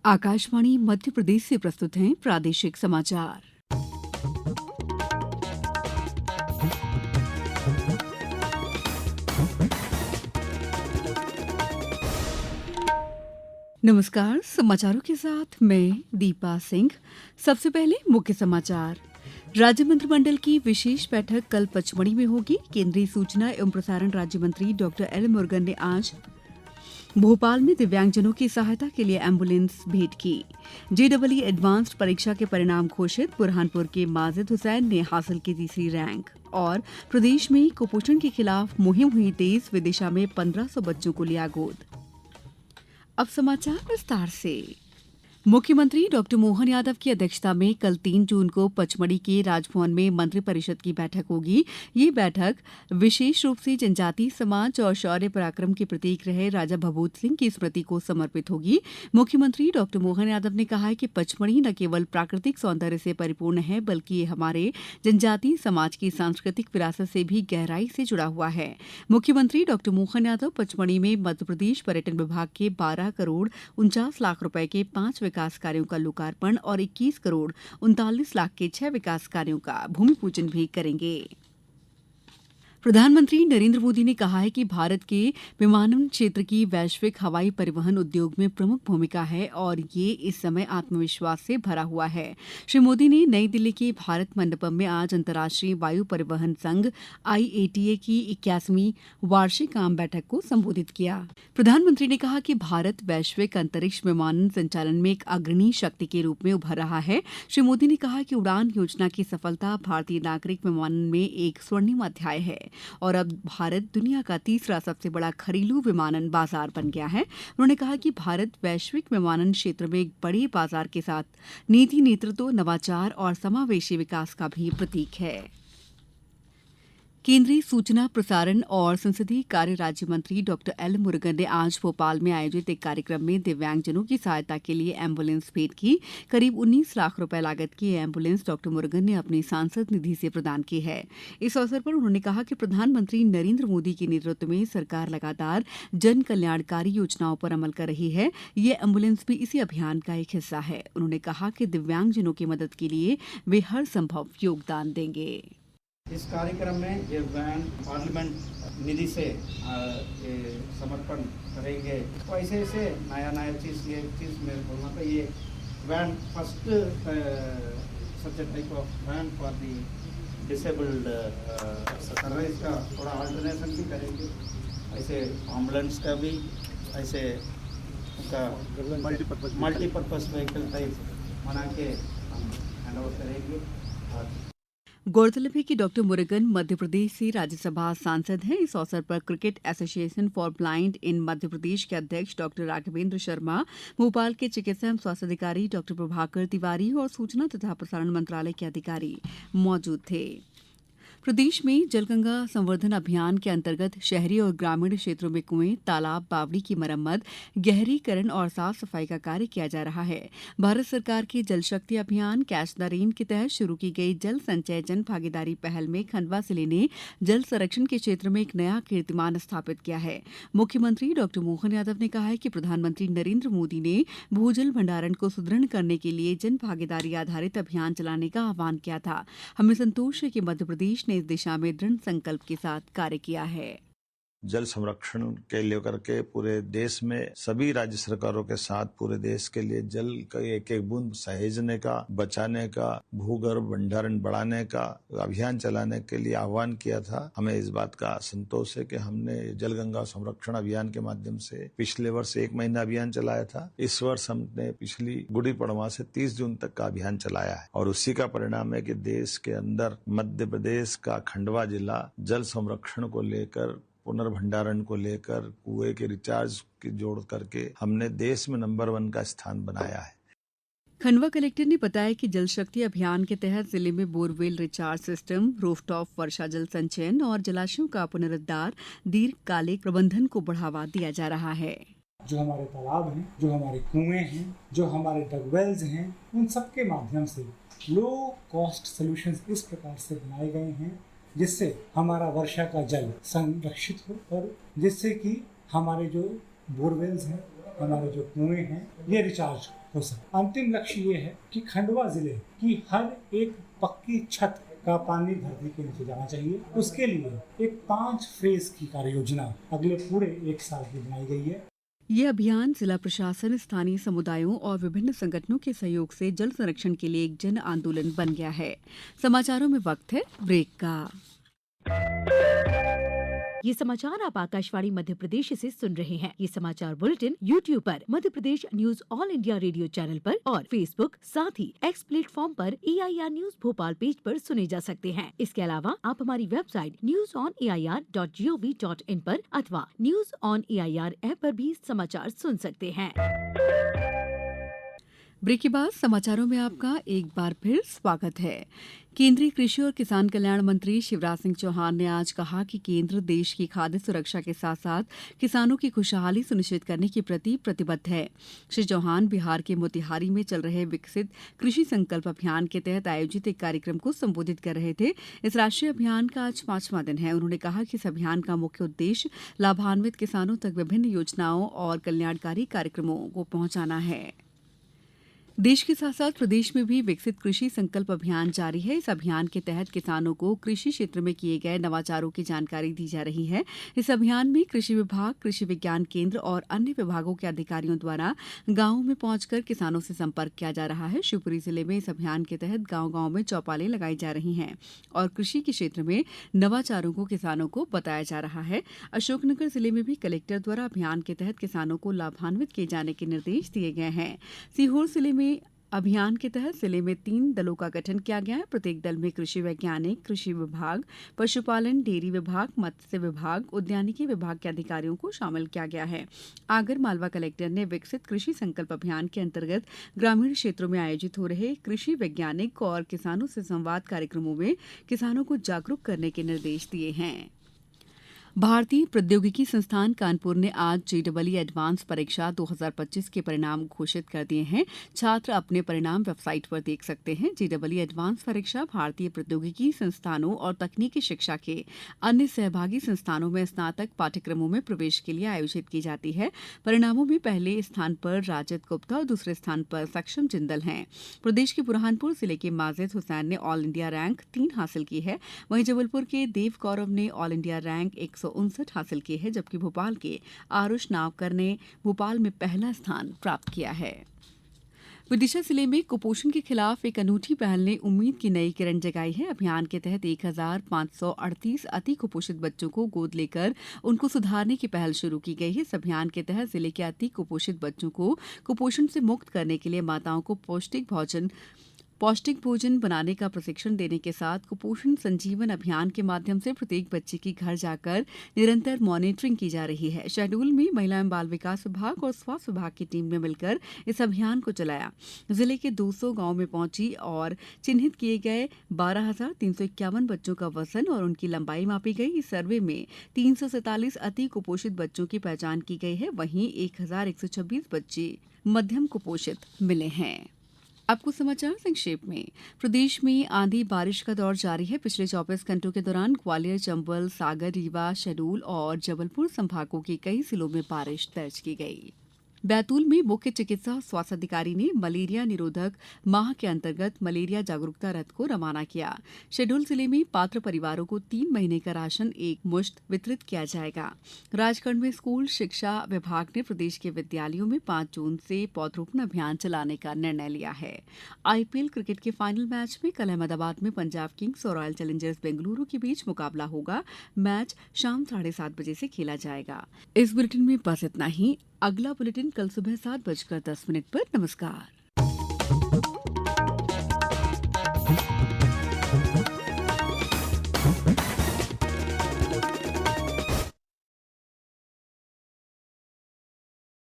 आकाशवाणी मध्य प्रदेश से प्रस्तुत हैं प्रादेशिक समाचार। नमस्कार, समाचारों के साथ मैं दीपा सिंह। सबसे पहले मुख्य समाचार। राज्य मंत्रिमंडल की विशेष बैठक कल पचमढ़ी में होगी। केंद्रीय सूचना एवं प्रसारण राज्य मंत्री डॉक्टर एल मुरुगन ने आज भोपाल में दिव्यांगजनों की सहायता के लिए एम्बुलेंस भेंट की। जेईई एडवांस्ड परीक्षा के परिणाम घोषित। बुरहानपुर के माजिद हुसैन ने हासिल की तीसरी रैंक। और प्रदेश में कुपोषण के खिलाफ मुहिम हुई तेज। विदिशा में 1500 बच्चों को लिया गोद। अब समाचार विस्तार से। मुख्यमंत्री डॉक्टर मोहन यादव की अध्यक्षता में कल 3 जून को पचमढ़ी के राजभवन में मंत्रिपरिषद की बैठक होगी। ये बैठक विशेष रूप से जनजातीय समाज और शौर्य पराक्रम के प्रतीक रहे राजा भभूत सिंह की स्मृति को समर्पित होगी। मुख्यमंत्री डॉक्टर मोहन यादव ने कहा है कि पचमढ़ी न केवल प्राकृतिक सौंदर्य से परिपूर्ण है, बल्कि ये हमारे जनजातीय समाज की सांस्कृतिक विरासत से भी गहराई से जुड़ा हुआ है। मुख्यमंत्री डॉक्टर मोहन यादव पचमढ़ी में मध्यप्रदेश पर्यटन विभाग के 12 करोड़ 49 लाख रुपए के 5 विकास कार्यों का लोकार्पण और 21 करोड़ 39 लाख के 6 विकास कार्यों का भूमि पूजन भी करेंगे। प्रधानमंत्री नरेंद्र मोदी ने कहा है कि भारत के विमानन क्षेत्र की वैश्विक हवाई परिवहन उद्योग में प्रमुख भूमिका है और ये इस समय आत्मविश्वास से भरा हुआ है। श्री मोदी ने नई दिल्ली के भारत मंडपम में आज अंतर्राष्ट्रीय वायु परिवहन संघ IATA की 81वीं वार्षिक आम बैठक को संबोधित किया। प्रधानमंत्री ने कहा कि भारत वैश्विक अंतरिक्ष विमानन संचालन में एक अग्रणी शक्ति के रूप में उभर रहा है। श्री मोदी ने कहा कि उड़ान योजना की सफलता भारतीय नागरिक विमानन में एक स्वर्णिम अध्याय है और अब भारत दुनिया का तीसरा सबसे बड़ा घरेलू विमानन बाजार बन गया है। उन्होंने कहा कि भारत वैश्विक विमानन क्षेत्र में एक बड़े बाजार के साथ नीति नेतृत्व, नवाचार और समावेशी विकास का भी प्रतीक है। केंद्रीय सूचना प्रसारण और संसदीय कार्य राज्य मंत्री डॉक्टर एल मुरुगन ने आज भोपाल में आयोजित एक कार्यक्रम में दिव्यांगजनों की सहायता के लिए एम्बुलेंस भेंट की। करीब 19 लाख रुपए लागत की यह एम्बुलेंस डॉक्टर मुरुगन ने अपनी सांसद निधि से प्रदान की है। इस अवसर पर उन्होंने कहा कि प्रधानमंत्री नरेंद्र मोदी के नेतृत्व में सरकार लगातार जन कल्याणकारी योजनाओं पर अमल कर रही है। ये एम्बुलेंस भी इसी अभियान का एक हिस्सा है। उन्होंने कहा कि दिव्यांगजनों की मदद के लिए वे हर संभव योगदान देंगे। इस कार्यक्रम में ये वैन पार्लियामेंट निधि से ये समर्पण करेंगे। तो ऐसे ऐसे नया चीज़ ये चीज़ मेरे बोलना था। ये van first such type of van for the disabled service का थोड़ा अल्टरनेशन भी करेंगे। ऐसे एम्बुलेंस का भी ऐसे उनका मल्टीपर्पज़ व्हीकल टाइप बना के हम हैंड ओवर करेंगे। गौरतलब है कि डॉक्टर मुरुगन मध्य प्रदेश से राज्यसभा सांसद हैं। इस अवसर पर cricket association for blind in Madhya Pradesh के अध्यक्ष डॉक्टर राघवेंद्र शर्मा, भोपाल के चिकित्सा एवं स्वास्थ्य अधिकारी डॉक्टर प्रभाकर तिवारी और सूचना तथा प्रसारण मंत्रालय के अधिकारी मौजूद थे। प्रदेश में जलगंगा संवर्धन अभियान के अंतर्गत शहरी और ग्रामीण क्षेत्रों में कुएं, तालाब, बावड़ी की मरम्मत, गहरीकरण और साफ सफाई का कार्य किया जा रहा है। भारत सरकार के जल शक्ति अभियान कैच द रेन के तहत शुरू की गई जल संचय जन भागीदारी पहल में खंडवा जिले ने जल संरक्षण के क्षेत्र में एक नया कीर्तिमान स्थापित किया है। मुख्यमंत्री डॉक्टर मोहन यादव ने कहा है कि प्रधानमंत्री नरेंद्र मोदी ने भूजल भंडारण को सुदृढ़ करने के लिए जन भागीदारी आधारित अभियान चलाने का आह्वान किया था। हमें संतोष है कि मध्य प्रदेश ने इस दिशा में दृढ़ संकल्प के साथ कार्य किया है। जल संरक्षण के लेकर के पूरे देश में सभी राज्य सरकारों के साथ पूरे देश के लिए जल का एक एक बूंद सहेजने का, बचाने का, भूगर्भ भंडारण बढ़ाने का अभियान चलाने के लिए आह्वान किया था। हमें इस बात का संतोष है कि हमने जल गंगा संरक्षण अभियान के माध्यम से पिछले वर्ष 1 महीना अभियान चलाया था। इस वर्ष हमने पिछली गुड़ी पड़वा से 30 जून तक का अभियान चलाया है और उसी का परिणाम है कि देश के अंदर मध्य प्रदेश का खंडवा जिला जल संरक्षण को लेकर, पुनर्भंडारण को लेकर, कुएं के रिचार्ज की जोड़ करके हमने देश में नंबर 1 का स्थान बनाया है। खंडवा कलेक्टर ने बताया कि जल शक्ति अभियान के तहत जिले में बोरवेल रिचार्ज सिस्टम, रूफटॉप वर्षा जल संचयन और जलाशयों का पुनरुद्धार, दीर्घकालिक प्रबंधन को बढ़ावा दिया जा रहा है। जो हमारे तालाब हैं, जो हमारे कुएं हैं, जो हमारे डगवेल्स हैं, उन सब के माध्यम से लो कॉस्ट सॉल्यूशंस इस प्रकार से बनाए गए हैं जिससे हमारा वर्षा का जल संरक्षित हो और जिससे कि हमारे जो बोरवेल्स हैं हमारे जो कुएं हैं ये रिचार्ज हो सके। अंतिम लक्ष्य ये है कि खंडवा जिले की हर एक पक्की छत का पानी धरती के नीचे जाना चाहिए। उसके लिए एक 5 फेज की कार्य योजना अगले पूरे 1 साल की बनाई गई है। ये अभियान जिला प्रशासन, स्थानीय समुदायों और विभिन्न संगठनों के सहयोग से जल संरक्षण के लिए एक जन आंदोलन बन गया है। समाचारों में वक्त है ब्रेक का। ये समाचार आप आकाशवाणी मध्य प्रदेश से सुन रहे हैं। ये समाचार बुलेटिन YouTube पर, Madhya Pradesh news All India Radio channel पर और फेसबुक, साथ ही एक्स प्लेटफॉर्म पर AIR न्यूज भोपाल पेज पर सुने जा सकते हैं। इसके अलावा आप हमारी वेबसाइट newsonair.gov.in पर अथवा न्यूज ऑन AIR ऐप पर भी समाचार सुन सकते हैं। ब्रेक के बाद समाचारों में आपका एक बार फिर स्वागत है। केंद्रीय कृषि और किसान कल्याण मंत्री शिवराज सिंह चौहान ने आज कहा कि केंद्र देश की खाद्य सुरक्षा के साथ साथ किसानों की खुशहाली सुनिश्चित करने के प्रति प्रतिबद्ध है। श्री चौहान बिहार के मोतिहारी में चल रहे विकसित कृषि संकल्प अभियान के तहत आयोजित एक कार्यक्रम को संबोधित कर रहे थे। इस राष्ट्रीय अभियान का आज 5वां दिन है। उन्होंने कहा कि इस अभियान का मुख्य उद्देश्य लाभान्वित किसानों तक विभिन्न योजनाओं और कल्याणकारी कार्यक्रमों को पहुंचाना है। देश के साथ साथ प्रदेश में भी विकसित कृषि संकल्प अभियान जारी है। इस अभियान के तहत किसानों को कृषि क्षेत्र में किए गए नवाचारों की जानकारी दी जा रही है। इस अभियान में कृषि विभाग, कृषि विज्ञान केंद्र और अन्य विभागों के अधिकारियों द्वारा गांवों में पहुंचकर किसानों से संपर्क किया जा रहा है। शिवपुरी जिले में इस अभियान के तहत गांव-गांव में चौपालें लगाई जा रही हैं और कृषि के क्षेत्र में नवाचारों को किसानों को बताया जा रहा है। अशोकनगर जिले में भी कलेक्टर द्वारा अभियान के तहत किसानों को लाभान्वित किए जाने के निर्देश दिए गए हैं। सीहोर जिले में अभियान के तहत जिले में 3 दलों का गठन किया गया है। प्रत्येक दल में कृषि वैज्ञानिक, कृषि विभाग, पशुपालन, डेयरी विभाग, मत्स्य विभाग, उद्यानिकी विभाग के अधिकारियों को शामिल किया गया है। आगर मालवा कलेक्टर ने विकसित कृषि संकल्प अभियान के अंतर्गत ग्रामीण क्षेत्रों में आयोजित हो रहे कृषि वैज्ञानिक और किसानों से संवाद कार्यक्रमों में किसानों को जागरूक करने के निर्देश दिए हैं। भारतीय प्रौद्योगिकी संस्थान कानपुर ने आज JEE एडवांस परीक्षा 2025 के परिणाम घोषित कर दिए हैं। छात्र अपने परिणाम वेबसाइट पर देख सकते हैं। JEE एडवांस परीक्षा भारतीय प्रौद्योगिकी संस्थानों और तकनीकी शिक्षा के अन्य सहभागी संस्थानों में स्नातक पाठ्यक्रमों में प्रवेश के लिए आयोजित की जाती है। परिणामों में पहले स्थान पर राजत गुप्ता और दूसरे स्थान पर सक्षम जिंदल हैं। प्रदेश के बुरहानपुर जिले के माजिद हुसैन ने ऑल इंडिया रैंक 3 हासिल की है। वहीं जबलपुर के देव गौरव ने ऑल इंडिया रैंक 159 हासिल की है, जबकि भोपाल के आरुष नावकर ने भोपाल में पहला स्थान प्राप्त किया है। विदिशा जिले में कुपोषण के खिलाफ एक अनूठी पहल ने उम्मीद की नई किरण जगाई है। अभियान के तहत 1538 अति कुपोषित बच्चों को गोद लेकर उनको सुधारने की पहल शुरू की गई है। इस अभियान के तहत जिले के अति कुपोषित बच्चों को कुपोषण से मुक्त करने के लिए माताओं को पौष्टिक भोजन बनाने का प्रशिक्षण देने के साथ कुपोषण संजीवन अभियान के माध्यम से प्रत्येक बच्चे की घर जाकर निरंतर मॉनिटरिंग की जा रही है। शहडोल में महिला एवं बाल विकास विभाग और स्वास्थ्य विभाग की टीम ने मिलकर इस अभियान को चलाया। जिले के 200 गांव में पहुंची और चिन्हित किए गए 12,351 बच्चों का वजन और उनकी लंबाई मापी गई। इस सर्वे में 347 अति कुपोषित बच्चों की पहचान की गई है। वहीं 1,126 बच्चे मध्यम कुपोषित मिले हैं। आपको समाचार संक्षेप में। प्रदेश में आंधी बारिश का दौर जारी है। पिछले 24 घंटों के दौरान ग्वालियर, चंबल, सागर, रीवा, शहडोल और जबलपुर संभागों के कई जिलों में बारिश दर्ज की गई। बैतूल में मुख्य चिकित्सा और स्वास्थ्य अधिकारी ने मलेरिया निरोधक माह के अंतर्गत मलेरिया जागरूकता रथ को रवाना किया। शहडोल जिले में पात्र परिवारों को 3 महीने का राशन एक मुश्त वितरित किया जाएगा। राजगढ़ में स्कूल शिक्षा विभाग ने प्रदेश के विद्यालयों में 5 जून से पौधरोपण अभियान चलाने का निर्णय लिया है। IPL क्रिकेट के फाइनल मैच में कल अहमदाबाद में पंजाब किंग्स और रॉयल चैलेंजर्स बेंगलुरु के बीच मुकाबला होगा। मैच शाम 7:30 बजे से खेला जाएगा। इस बुलेटिन में बस इतना ही। अगला बुलेटिन कल सुबह 7:10 पर। नमस्कार।